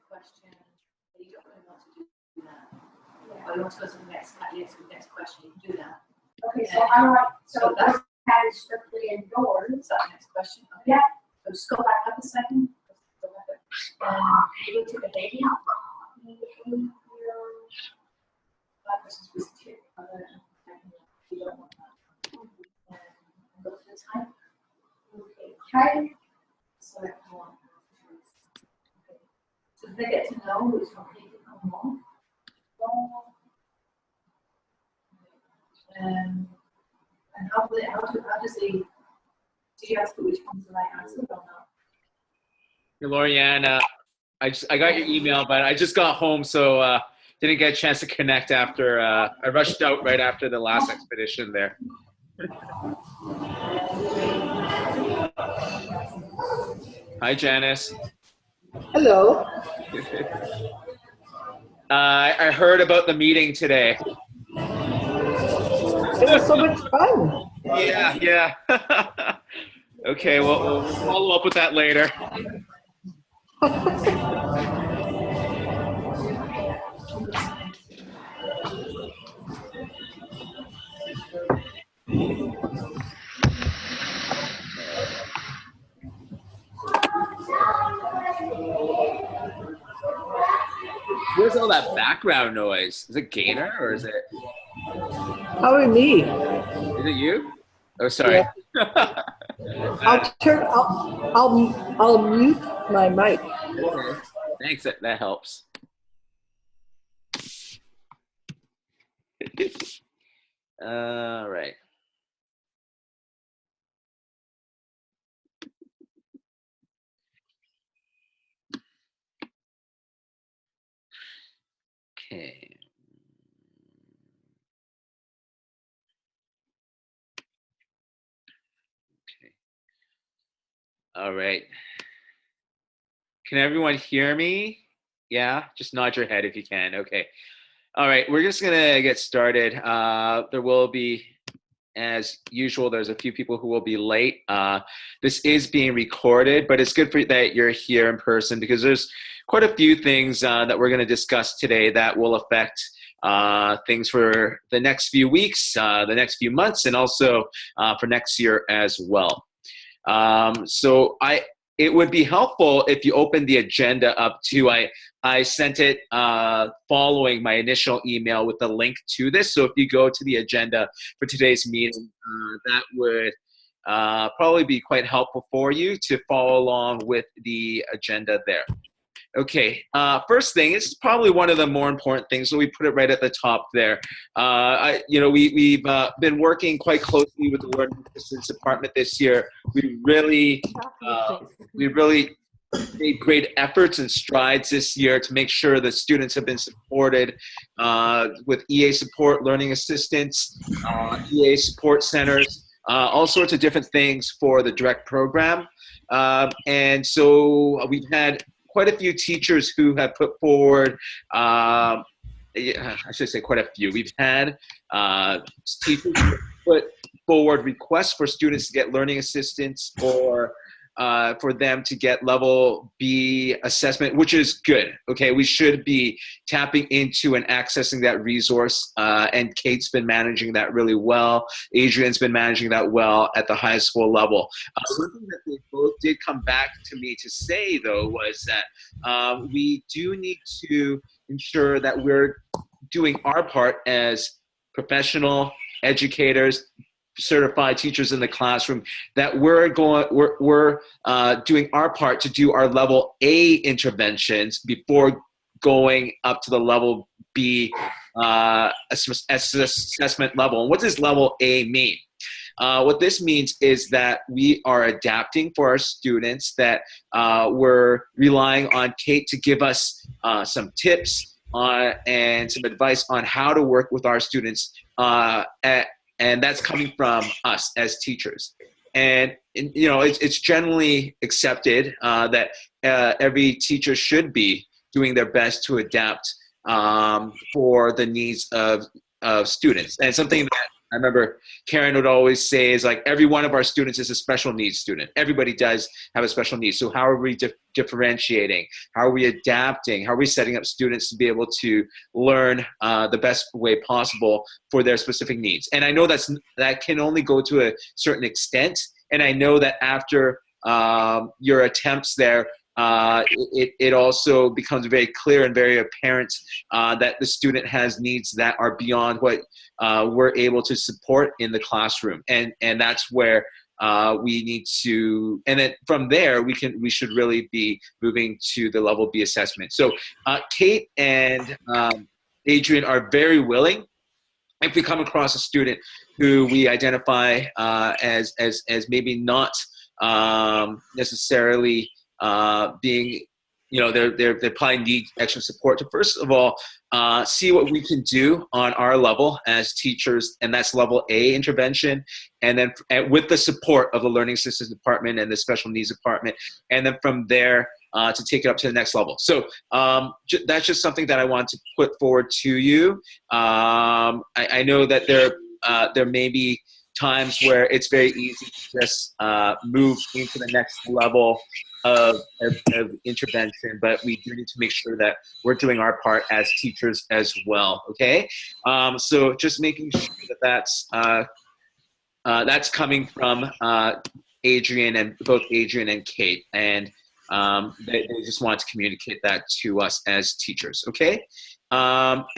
question, but you don't really want to do that. Yeah. Or you want to go to the next question, you can do that. Okay, so I like, so that's kind of strictly indoors. Is that the next question? Okay. Yeah. So just go back up a second. You took a baby. 5 versus with 2. You don't want that. And go to the time. Okay. Select one. Okay. So they get to know who's completed on one. And how does he, did you ask which one's the right answer or not? Hey, Lorianne, I got your email, but I just got home, so didn't get a chance to connect after. I rushed out right after the last expedition there. Hi, Janice. Hello. I heard about the meeting today. It was so much fun. Yeah. Okay, well, we'll follow up with that later. Where's all that background noise? Is it Gainer or is it? Probably me. Is it you? Oh, sorry. Yeah. I'll mute my mic. Okay. Thanks. That helps. All right. Okay. All right. Can everyone hear me? Yeah, just nod your head if you can. Okay. All right, we're just gonna get started. There will be, as usual, there's a few people who will be late. This is being recorded, but it's good that you're here in person because there's quite a few things that we're gonna discuss today that will affect things for the next few weeks, the next few months, and also for next year as well. So it would be helpful if you open the agenda up to, I sent it following my initial email with the link to this. So if you go to the agenda for today's meeting, that would probably be quite helpful for you to follow along with the agenda there. Okay, first thing, it's probably one of the more important things, so we put it right at the top there. We've been working quite closely with the Learning Assistance Department this year. We really made great efforts and strides this year to make sure that students have been supported with EA support, learning assistance, EA support centers, all sorts of different things for the direct program. And so we've had quite a few teachers who have put forward, I should say quite a few. We've had teachers put forward requests for students to get learning assistance or for them to get level B assessment, which is good. Okay, we should be tapping into and accessing that resource, and Kate's been managing that really well. Adrian's been managing that well at the high school level. One thing that they both did come back to me to say, though, was that we do need to ensure that we're doing our part as professional educators, certified teachers in the classroom, that we're doing our part to do our level A interventions before going up to the level B assessment level. And what does level A mean? What this means is that we are adapting for our students, that we're relying on Kate to give us some tips and some advice on how to work with our students, and that's coming from us as teachers. And it's generally accepted that every teacher should be doing their best to adapt for the needs of students. And something I remember Karen would always say is like every one of our students is a special needs student. Everybody does have a special need. So how are we differentiating? How are we adapting? How are we setting up students to be able to learn the best way possible for their specific needs? And I know that can only go to a certain extent. And I know that after your attempts there, it also becomes very clear and very apparent that the student has needs that are beyond what we're able to support in the classroom, and that's where we need to, and then from there we should really be moving to the level B assessment. So Kate and Adrian are very willing. If we come across a student who we identify as maybe not necessarily being, they probably need extra support, to first of all see what we can do on our level as teachers, and that's level A intervention, and then with the support of the learning assistance department and the special needs department, and then from there to take it up to the next level. So that's just something that I want to put forward to you. I know that there may be times where it's very easy to just move into the next level of intervention, but we do need to make sure that we're doing our part as teachers as well. Okay, so just making sure that that's coming from Adrian, and both Adrian and Kate, and they just want to communicate that to us as teachers. Okay,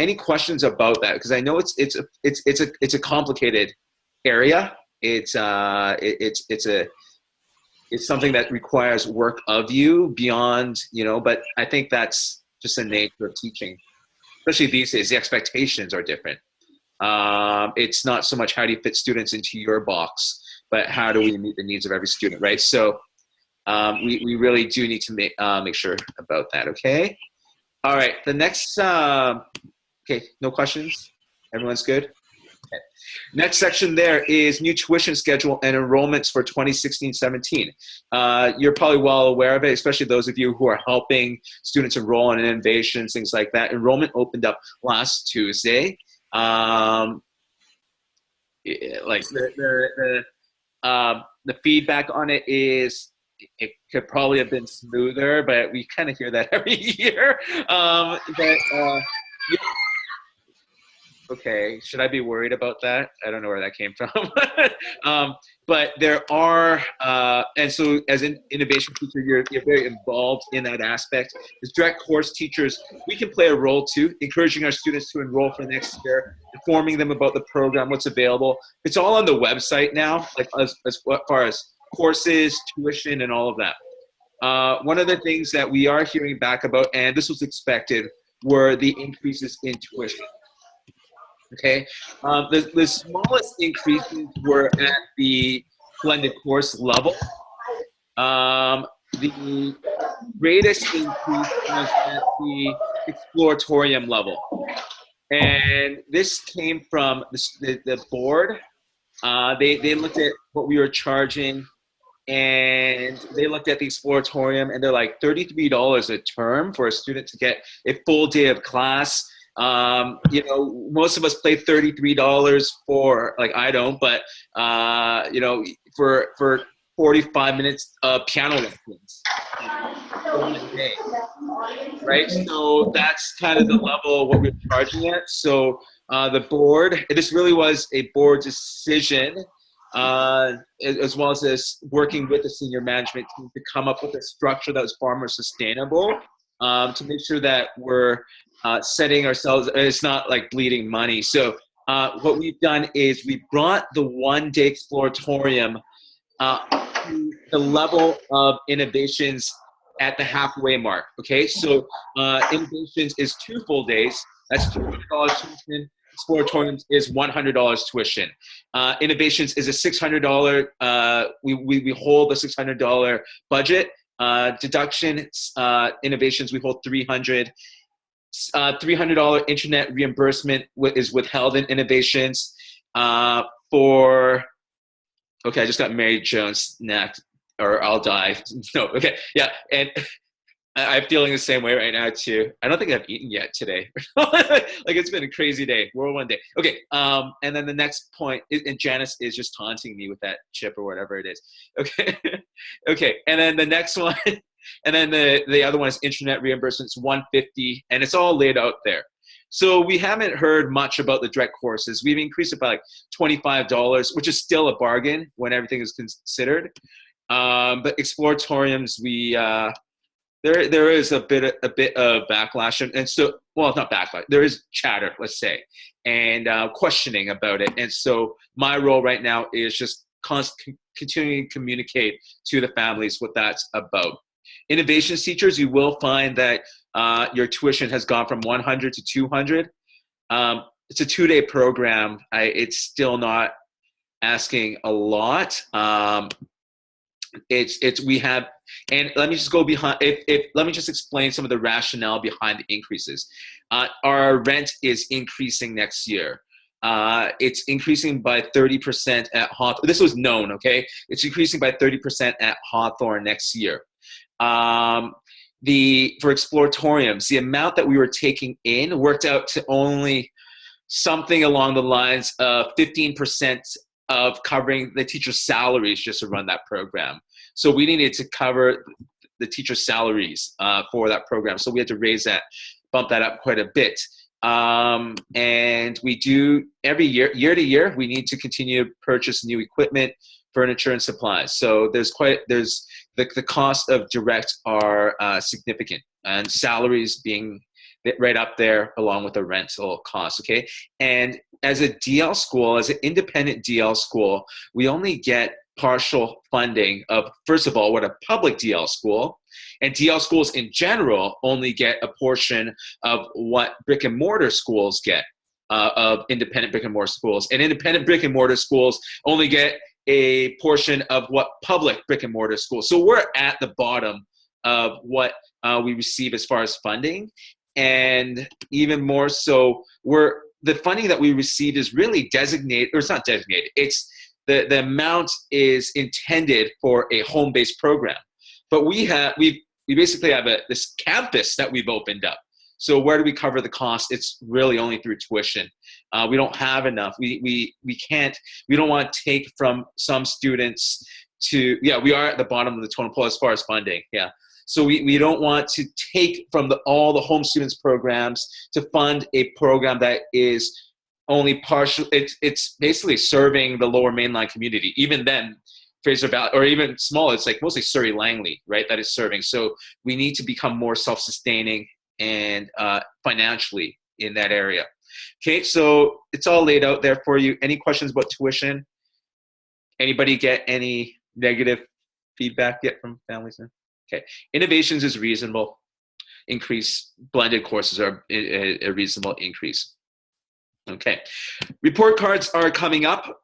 any questions about that? Because I know it's a complicated area. It's something that requires work of you beyond, but I think that's just the nature of teaching, especially these days. The expectations are different. It's not so much how do you fit students into your box, but how do we meet the needs of every student, right? So we really do need to make sure about that. Okay. All right. The next, okay, no questions. Everyone's good. Okay. Next section there is new tuition schedule and enrollments for 2016-17. You're probably well aware of it, especially those of you who are helping students enroll in innovations, things like that. Enrollment opened up last Tuesday. Like the feedback on it is it could probably have been smoother, but we kind of hear that every year. Okay, should I be worried about that? I don't know where that came from. But there are, and so as an innovation teacher, you're very involved in that aspect. As direct course teachers, we can play a role too, encouraging our students to enroll for next year, informing them about the program, what's available. It's all on the website now, like as far as courses, tuition, and all of that. One of the things that we are hearing back about, and this was expected, were the increases in tuition. Okay, the smallest increases were at the blended course level. The greatest increase was at the exploratorium level. And this came from the board. They looked at what we were charging, and they looked at the exploratorium, and they're like $33 a term for a student to get a full day of class. Most of us pay $33 for, like, I don't, but for 45 minutes of piano lessons during the day, right? So that's kind of the level of what we're charging at. So the board, this really was a board decision, as well as this working with the senior management team to come up with a structure that was far more sustainable, to make sure that we're setting ourselves, it's not like bleeding money. So what we've done is we brought the one-day exploratorium to the level of innovations at the halfway mark. Okay, so innovations is 2 full days. That's $200 tuition. Exploratorium is $100 tuition. Innovations is a $600. We hold the $600 budget. Deduction, innovations, we hold $300. $300 internet reimbursement is withheld in innovations. Okay, I just got Mary Jones next, or I'll die. No, okay, yeah, and I'm feeling the same way right now too. I don't think I've eaten yet today. Like it's been a crazy day, whirlwind day. Okay, and then the next point, and Janice is just taunting me with that chip or whatever it is. Okay, okay, and then the next one, and then the other one is internet reimbursements, $150, and it's all laid out there. So we haven't heard much about the direct courses. We've increased it by like $25, which is still a bargain when everything is considered. But exploratoriums, there is a bit of backlash, and so, well, not backlash. There is chatter, let's say, and questioning about it. And so my role right now is just continuing to communicate to the families what that's about. Innovations teachers, you will find that your tuition has gone from 100 to 200. It's a 2-day program. It's still not asking a lot. We have, and let me just go behind. Let me just explain some of the rationale behind the increases. Our rent is increasing next year. It's increasing by 30% at Hawthorne. This was known, okay? It's increasing by 30% at Hawthorne next year. For exploratoriums, the amount that we were taking in worked out to only something along the lines of 15% of covering the teacher's salaries just to run that program. So we needed to cover the teacher's salaries for that program. So we had to bump that up quite a bit. And we do every year to year, we need to continue to purchase new equipment, furniture, and supplies. So the cost of direct are significant, and salaries being right up there along with the rental costs, okay? And as a DL school, as an independent DL school, we only get partial funding of, first of all, what a public DL school, and DL schools in general only get a portion of what brick and mortar schools get of independent brick and mortar schools. And independent brick and mortar schools only get a portion of what public brick and mortar schools. So we're at the bottom of what we receive as far as funding. And even more so, the funding that we receive is really designated, or it's not designated, it's the amount is intended for a home-based program. But we basically have this campus that we've opened up. So where do we cover the cost? It's really only through tuition. We don't have enough. We don't want to take from some students we are at the bottom of the totem pole as far as funding. Yeah. So we don't want to take from all the home students programs to fund a program that is only partial. It's basically serving the lower mainline community. Even then, Fraser Valley, or even smaller, it's like mostly Surrey Langley, right, that is serving. So we need to become more self-sustaining and financially in that area. Okay, so it's all laid out there for you. Any questions about tuition? Anybody get any negative feedback yet from families? Okay, innovations is reasonable increase. Blended courses are a reasonable increase. Okay, report cards are coming up.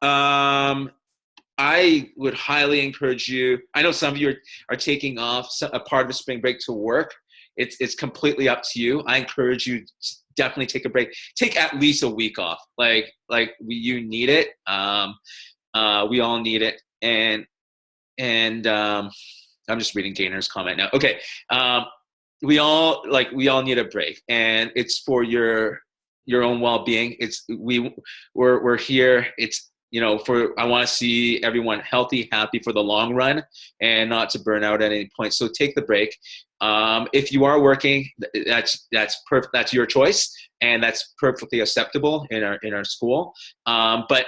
I would highly encourage you. I know some of you are taking off a part of a spring break to work. It's completely up to you. I encourage you to definitely take a break. Take at least a week off. You need it. We all need it. And I'm just reading Gainer's comment now. Okay. We all need a break, and it's for your own well-being. We're here. It's, I want to see everyone healthy, happy for the long run, and not to burn out at any point. So take the break. If you are working, that's perfect. That's your choice, and that's perfectly acceptable in our school. But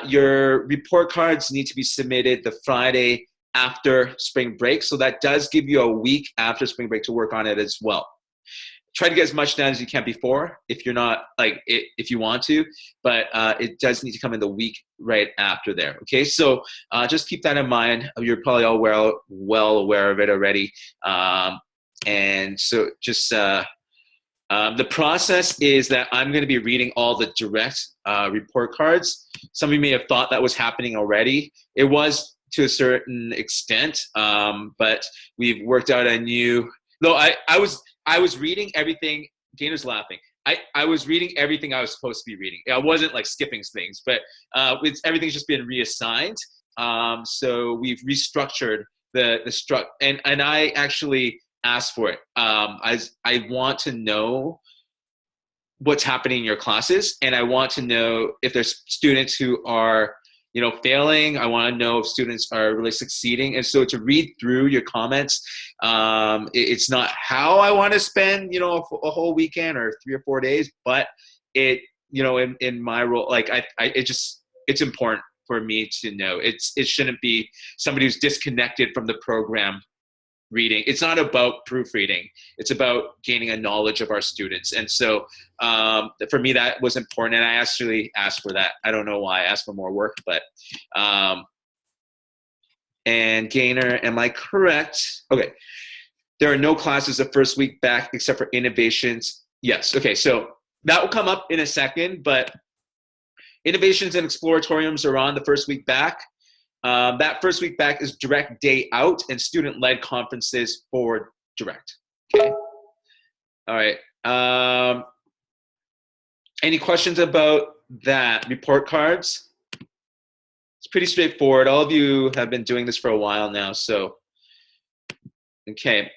your report cards need to be submitted the Friday after spring break. So that does give you a week after spring break to work on it as well. Try to get as much done as you can before, if you're not if you want to, but it does need to come in the week right after there. Okay, so just keep that in mind. You're probably all well aware of it already, and so just the process is that I'm going to be reading all the direct report cards. Some of you may have thought that was happening already. It was to a certain extent, but we've worked out a new. No, I was reading everything. Gainer's laughing. I was reading everything I was supposed to be reading. I wasn't skipping things, but everything's just been reassigned. So we've restructured the and I actually ask for it. I want to know what's happening in your classes, and I want to know if there's students who are, failing. I want to know if students are really succeeding. And so to read through your comments, it's not how I want to spend, a whole weekend or 3 or 4 days, but it, in my role, like it's important for me to know. It shouldn't be somebody who's disconnected from the program reading. It's not about proofreading. It's about gaining a knowledge of our students. And so for me, that was important. And I actually asked for that. I don't know why I asked for more work, but, and Gaynor, am I correct? Okay. There are no classes the first week back except for innovations. Yes. Okay. So that will come up in a second, but innovations and exploratoriums are on the first week back. That first week back is direct day out and student-led conferences for direct. Okay. All right. Any questions about that? Report cards? It's pretty straightforward. All of you have been doing this for a while now, so. Okay.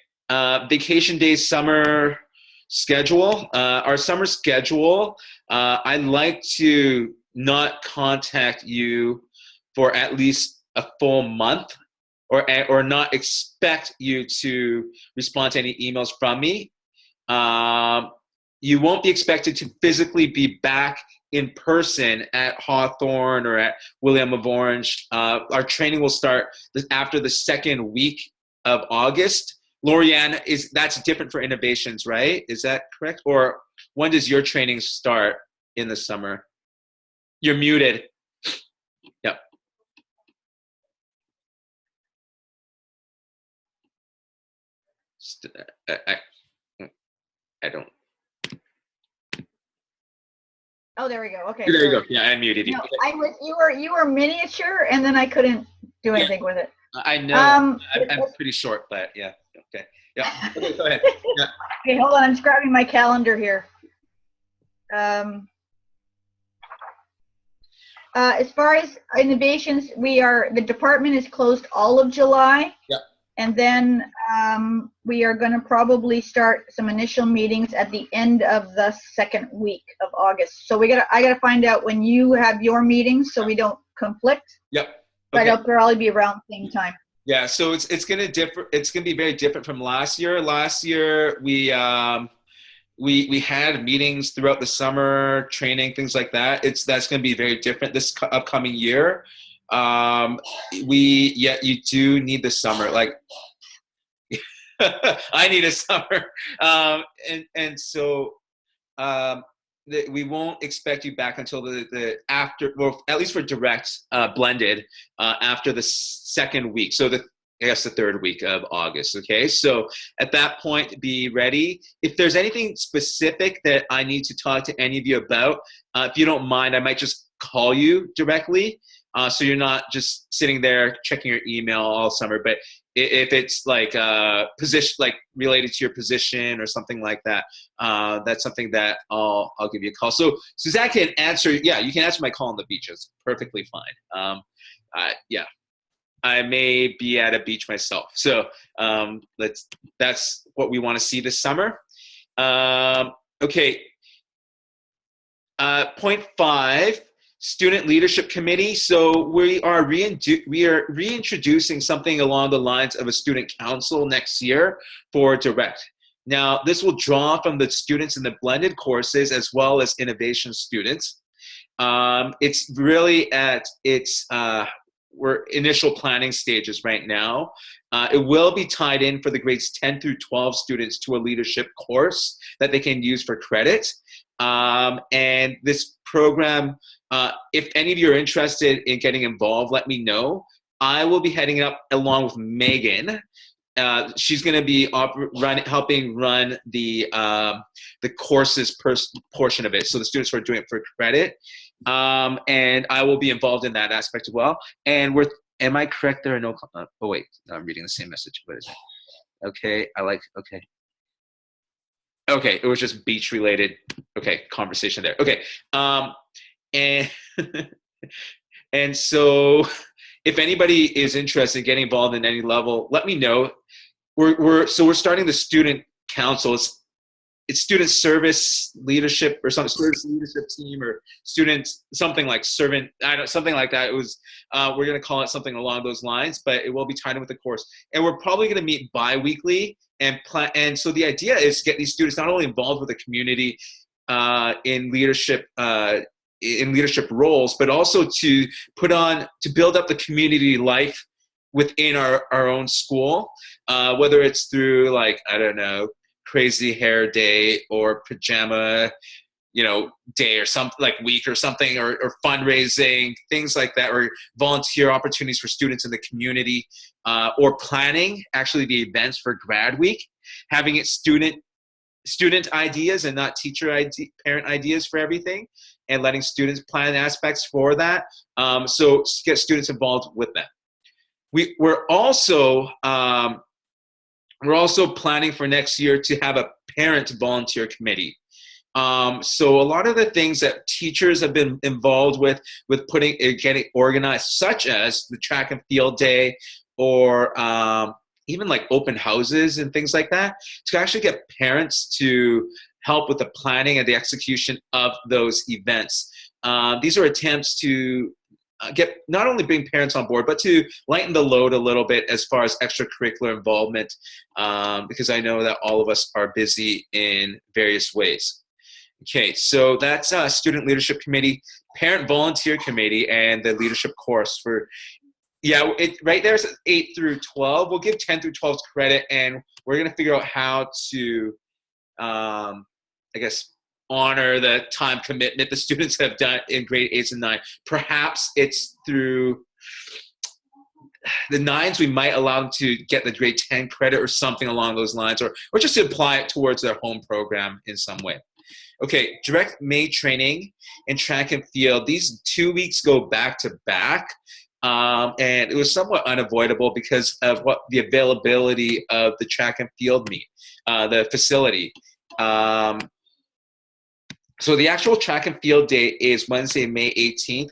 Vacation days, summer schedule. Our summer schedule, I'd like to not contact you for at least a full month, or not expect you to respond to any emails from me. You won't be expected to physically be back in person at Hawthorne or at William of Orange. Our training will start after the second week of August. Lorianne, that's different for innovations, right? Is that correct? Or when does your training start in the summer? You're muted. Yep. I don't. Oh, there we go. Okay. There you sorry. go. Yeah, I muted you. No, you were miniature, and then I couldn't do anything with it. I know. I'm pretty short, but yeah. Okay. Yeah. Okay, go ahead. Yeah. Okay, hold on. I'm just grabbing my calendar here. As far as innovations, the department is closed all of July. Yep. And then we are going to probably start some initial meetings at the end of the second week of August. So I gotta find out when you have your meetings so we don't conflict. Yep. But Okay. it'll probably be around the same time. Yeah, so it's gonna differ. It's gonna be very different from last year. Last year we had meetings throughout the summer, training, things like that. That's gonna be very different this upcoming year. You do need the summer. Like I need a summer, and so we won't expect you back until the after, well, at least for direct blended after the second week. So the third week of August. Okay, so at that point, be ready. If there's anything specific that I need to talk to any of you about, if you don't mind, I might just call you directly. So you're not just sitting there checking your email all summer. But if it's like position, like related to your position or something like that, that's something that I'll give you a call. So Suzanne can answer. Yeah, you can answer my call on the beach. It's perfectly fine. Yeah, I may be at a beach myself. So that's what we want to see this summer. Okay. Point 5. Student Leadership Committee. So we are reintroducing something along the lines of a student council next year for direct. Now, this will draw from the students in the blended courses as well as innovation students. It's really at its we're initial planning stages right now. It will be tied in for the grades 10 through 12 students to a leadership course that they can use for credit. And this program, if any of you are interested in getting involved, let me know. I will be heading up along with Megan. She's going to be helping run the courses portion of it. So the students are doing it for credit. And I will be involved in that aspect as well. And am I correct? There are no, oh wait, I'm reading the same message. What is it? Okay. Okay, it was just beach related. Okay, conversation there. Okay, and and so if anybody is interested in getting involved in any level, let me know. we're starting the student council. It's student service leadership or some service leadership team or students, something like servant, something like that. It was, we're going to call it something along those lines, but it will be tied in with the course. And we're probably going to meet bi-weekly and plan. And so the idea is to get these students not only involved with the community in leadership roles, but also to build up the community life within our own school, whether it's through like, I don't know, crazy hair day or pajama, day or something like week or something, or fundraising, things like that, or volunteer opportunities for students in the community, or planning actually the events for grad week, having it student ideas and not parent ideas for everything, and letting students plan aspects for that. So get students involved with them. We're also planning for next year to have a parent volunteer committee. So a lot of the things that teachers have been involved with getting organized, such as the track and field day, or even like open houses and things like that, to actually get parents to help with the planning and the execution of those events. These are attempts to not only bring parents on board, but to lighten the load a little bit as far as extracurricular involvement, because I know that all of us are busy in various ways. Okay, so that's Student Leadership Committee, Parent Volunteer Committee, and the Leadership course right there is 8 through 12. We'll give 10 through 12 credit, and we're going to figure out how to, honor the time commitment the students have done in grade 8s and 9. Perhaps it's through the 9s, we might allow them to get the grade 10 credit or something along those lines, or just to apply it towards their home program in some way. Okay, direct May training and track and field. These 2 weeks go back to back. And it was somewhat unavoidable because of the availability of the track and field meet, the facility. So the actual track and field day is Wednesday, May 18th.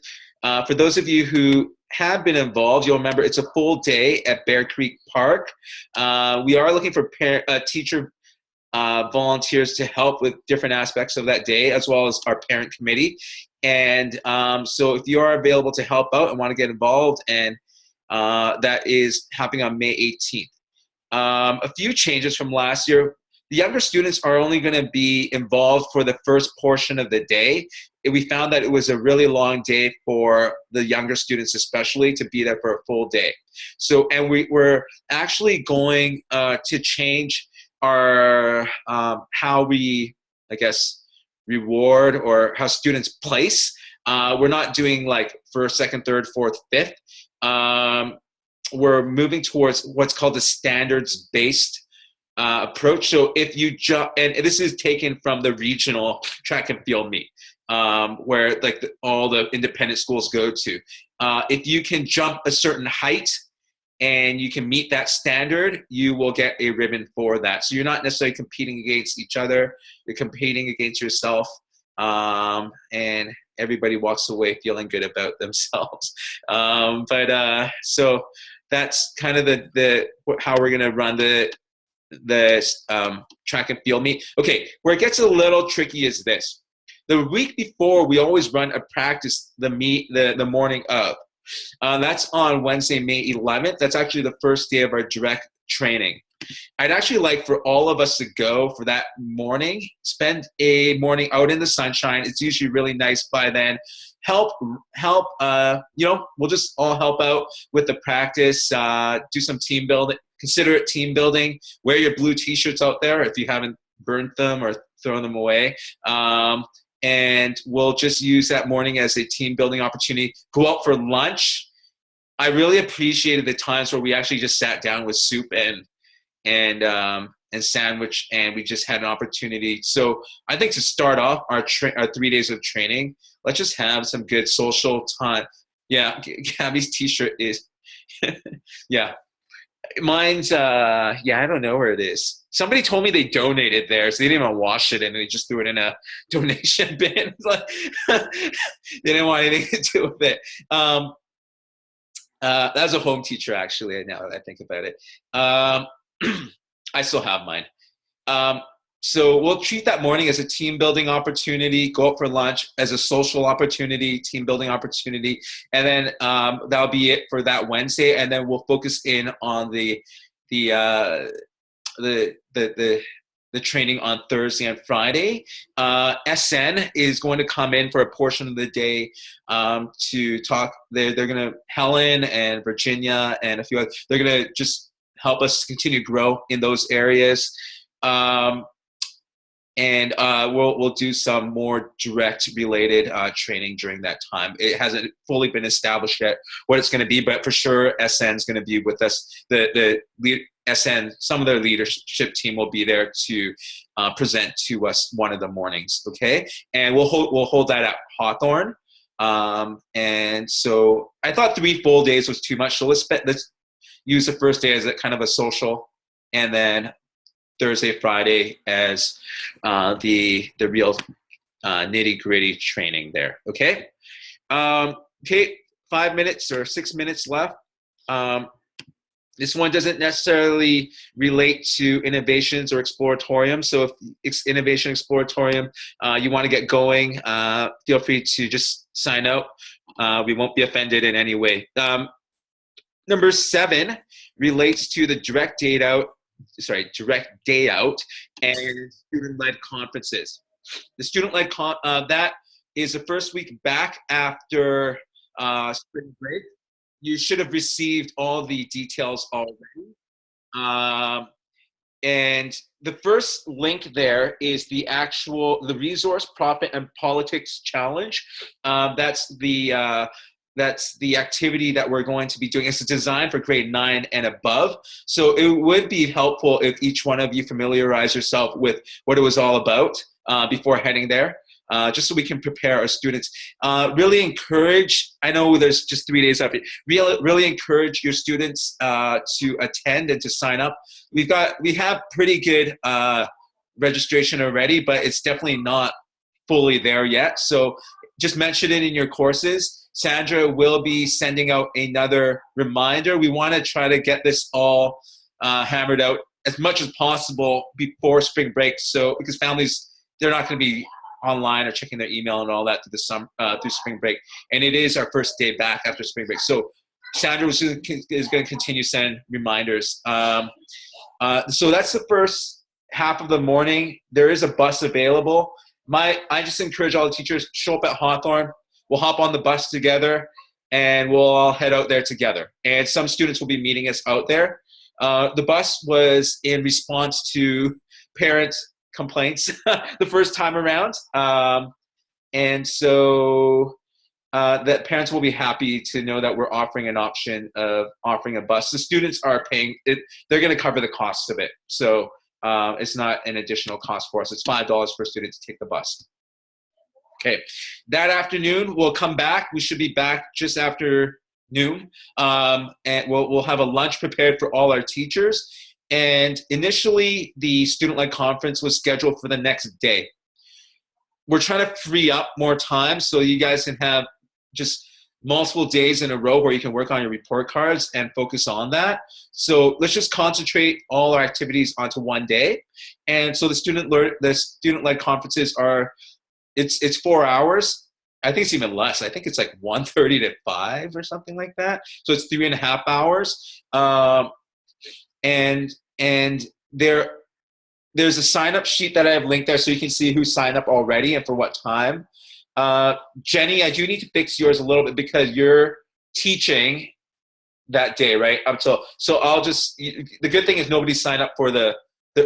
For those of you who have been involved, you'll remember it's a full day at Bear Creek Park. We are looking for teacher volunteers to help with different aspects of that day, as well as our parent committee. And so if you are available to help out and want to get involved, and that is happening on May 18th. A few changes from last year. The younger students are only going to be involved for the first portion of the day. We found that it was a really long day for the younger students, especially, to be there for a full day. So, and we're actually going to change our how we, reward, or how students place. We're not doing like first, second, third, fourth, fifth. We're moving towards what's called the standards-based approach. So if you jump, and this is taken from the regional track and field meet, where all the independent schools go to. If you can jump a certain height and you can meet that standard, you will get a ribbon for that. So you're not necessarily competing against each other, you're competing against yourself, and everybody walks away feeling good about themselves. So that's kind of the how we're gonna run the track and field meet. Okay, where it gets a little tricky is this. The week before, we always run a practice, the morning of. That's on Wednesday, May 11th. That's actually the first day of our direct training. I'd actually like for all of us to go for that morning, spend a morning out in the sunshine. It's usually really nice by then. Help, we'll just all help out with the practice, do some team building, consider it team building, wear your blue t-shirts out there if you haven't burnt them or thrown them away. And we'll just use that morning as a team building opportunity. Go out for lunch. I really appreciated the times where we actually just sat down with soup and sandwich, and we just had an opportunity. So I think to start off our 3 days of training, let's just have some good social time. Yeah, Gabby's t-shirt is, yeah. Mine's, I don't know where it is. Somebody told me they donated there, so they didn't even wash it, and they just threw it in a donation bin. It's like, they didn't want anything to do with it. That was a home teacher, actually, now that I think about it. I still have mine. So we'll treat that morning as a team building opportunity, go out for lunch as a social opportunity, team building opportunity, and then that'll be it for that Wednesday. And then we'll focus in on the training on Thursday and Friday. SN is going to come in for a portion of the day to talk. They're going to, Helen and Virginia and a few others, they're going to just help us continue to grow in those areas. And we'll do some more direct related training during that time. It hasn't fully been established yet what it's going to be, but for sure SN is going to be with us. The SN, some of their leadership team will be there to present to us one of the mornings, okay? And we'll hold that at Hawthorne. And so I thought 3 full days was too much, so let's use the first day as a kind of a social, and then Thursday, Friday as the real nitty-gritty training there, okay? Okay, 5 minutes or 6 minutes left. This one doesn't necessarily relate to innovations or exploratorium. So if it's innovation exploratorium, you want to get going, feel free to just sign up. We won't be offended in any way. Number 7 relates to the direct day out and student-led conferences. The student-led that is the first week back after spring break. You should have received all the details already. And the first link there is the Resource, Profit, and Politics Challenge. That's the activity that we're going to be doing. It's designed for grade 9 and above. So it would be helpful if each one of you familiarize yourself with what it was all about before heading there. Just so we can prepare our students. Really encourage, I know there's just 3 days after, really encourage your students to attend and to sign up. We have pretty good registration already, but it's definitely not fully there yet. So just mention it in your courses. Sandra will be sending out another reminder. We want to try to get this all hammered out as much as possible before spring break. So because families, they're not going to be online or checking their email and all that through spring break. And it is our first day back after spring break. So Sandra is going to continue sending reminders. So that's the first half of the morning. There is a bus available. I just encourage all the teachers, show up at Hawthorne. We'll hop on the bus together and we'll all head out there together. And some students will be meeting us out there. The bus was in response to parents' complaints the first time around. And so that parents will be happy to know that we're offering an option of offering a bus. The students are paying it, they're going to cover the cost of it. So it's not an additional cost for us. It's $5 per student to take the bus. Okay, that afternoon we'll come back. We should be back just after noon, and we'll have a lunch prepared for all our teachers. And initially, the student-led conference was scheduled for the next day. We're trying to free up more time so you guys can have just multiple days in a row where you can work on your report cards and focus on that. So let's just concentrate all our activities onto one day. And so the student-led conferences are, it's 4 hours. I think it's even less. I think it's like 1:30 to 5 or something like that. So it's 3.5 hours. And there's a sign-up sheet that I have linked there so you can see who signed up already and for what time. Jenny, I do need to fix yours a little bit because you're teaching that day, right? So I'll just, the good thing is nobody signed up for the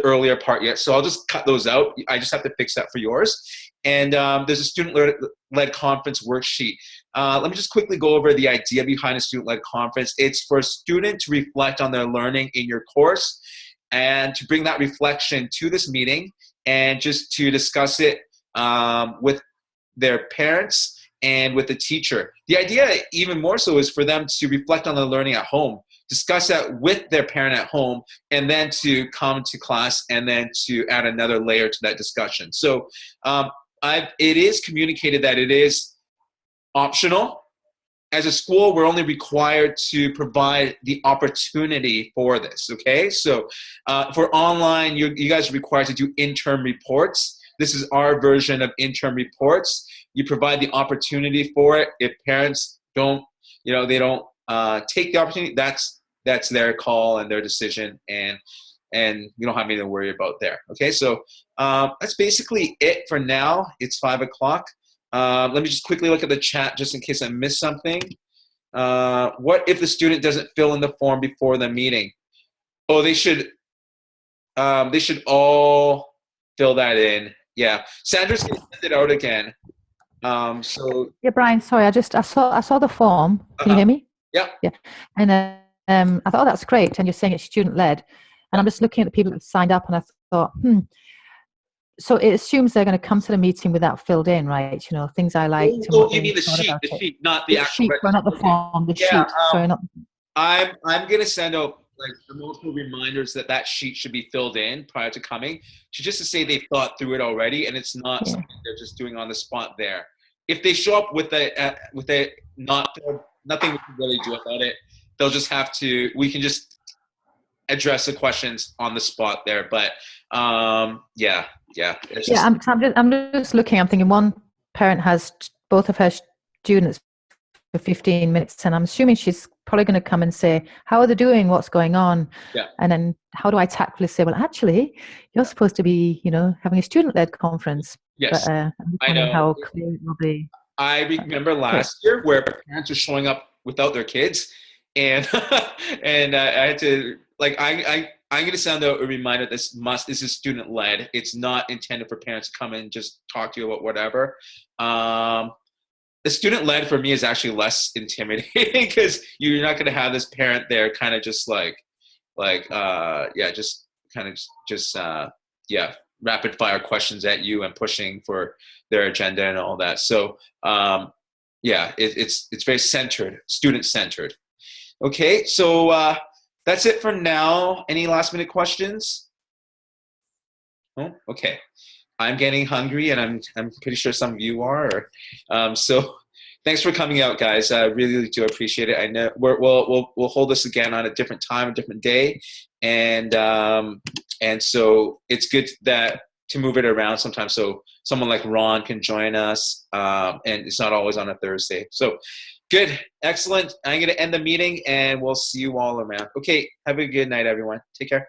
earlier part yet. So I'll just cut those out. I just have to fix that for yours. And there's a student-led conference worksheet. Let me just quickly go over the idea behind a student-led conference. It's for a student to reflect on their learning in your course and to bring that reflection to this meeting and just to discuss it with their parents and with the teacher. The idea, even more so, is for them to reflect on their learning at home, discuss that with their parent at home, and then to come to class and then to add another layer to that discussion. So it is communicated that it is optional. as a school, we're only required to provide the opportunity for this, okay? So for online, you guys are required to do interim reports. This is our version of interim reports. You provide the opportunity for it. If parents don't, they don't take the opportunity, that's their call and their decision, and you don't have anything to worry about there, okay? So that's basically it for now. It's 5 o'clock. Let me just quickly look at the chat just in case I missed something. What if the student doesn't fill in the form before the meeting? Oh, they should all fill that in. Yeah, Sandra's gonna send it out again. So Yeah, Brian, sorry, I saw the form. Can you hear me? Yeah. Yeah. And I thought, oh, that's great. And you're saying it's student led. And I'm just looking at the people that signed up, and I thought, so it assumes they're going to come to the meeting with that filled in, right? Things I like. Oh, you mean the sheet, not the actual sheet, not the form, the sheet. Sorry, not. I'm gonna send out like multiple reminders that sheet should be filled in prior to coming, just to say they've thought through it already, and it's not something they're just doing on the spot there. If they show up with a not filled, nothing we can really do about it. They'll just have to. We can just address the questions on the spot there, but I'm just looking. I'm thinking one parent has both of her students for 15 minutes, and I'm assuming she's probably going to come and say, how are they doing? What's going on? Yeah. And then how do I tactfully say, well, actually, you're supposed to be, having a student-led conference. Yes. But, I know. How clear it will be. I remember last year where parents were showing up without their kids, and and I had to, I'm going to send out a reminder. This is student led. It's not intended for parents to come and just talk to you about whatever. The student led for me is actually less intimidating because you're not going to have this parent there kind of just rapid fire questions at you and pushing for their agenda and all that. So it's very centered, student centered. Okay, so that's it for now. Any last minute questions? Oh, okay. I'm getting hungry, and I'm pretty sure some of you are. So thanks for coming out, guys. I really do appreciate it. I know we'll hold this again on a different time, a different day, and so it's good to move it around sometimes, so someone like Ron can join us, and it's not always on a Thursday. So good, excellent. I'm going to end the meeting, and we'll see you all around. Okay, have a good night, everyone. Take care.